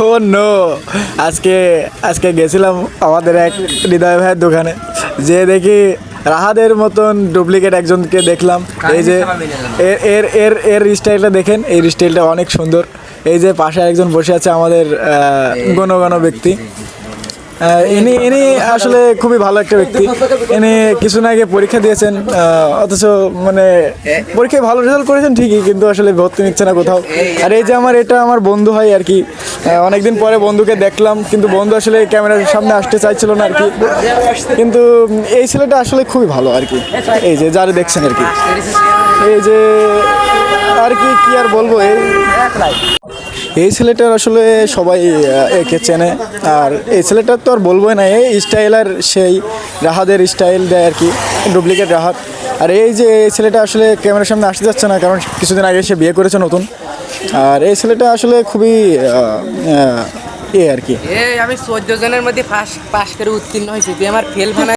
ও no, আজকে আজকে গেছিলাম আমাদের এক হৃদয় ভাইয়ের দোকানে, যে দেখি রাহাদের মতন ডুপ্লিকেট একজনকে দেখলাম। এই যে এর এর এর এর স্টাইলটা দেখেন, এই স্টাইলটা অনেক সুন্দর। এই যে পাশে একজন বসে আছে আমাদের গণ্যমান্য ব্যক্তি। ইনি ইনি আসলে খুবই ভালো একটা ব্যক্তি। ইনি কিছুদিন আগে পরীক্ষা দিয়েছেন, অথচ মানে পরীক্ষায় ভালো রেজাল্ট করেছেন ঠিকই, কিন্তু আসলে ভর্তি নিচ্ছে না কোথাও। আর এই যে এটা আমার বন্ধু হয় আর কি। অনেকদিন পরে বন্ধুকে দেখলাম, কিন্তু বন্ধু আসলে ক্যামেরার সামনে আসতে চাইছিল না আর কি। কিন্তু এই ছেলেটা আসলে খুবই ভালো আর কি, এই যে যারা দেখছেন আর কি। এই যে আর কি কি আর বলবো, এই ছেলেটার আসলে সবাই একে চেনে। আর এই ছেলেটার তো আর বলবোই না, এই স্টাইল আর সেই রাহাদের স্টাইল দেয় আর কি, ডুপ্লিকেট রাহাত। আর এই যে এই ছেলেটা আসলে ক্যামেরার সামনে আসতে যাচ্ছে না, কারণ কিছুদিন আগে সে বিয়ে করেছে নতুন। আর এই ছেলেটা আসলে খুবই আর কি। আমি 14 জনের মধ্যে পাশ করে উত্তীর্ণ হয়েছি, তুই আমার ফেল বানাই।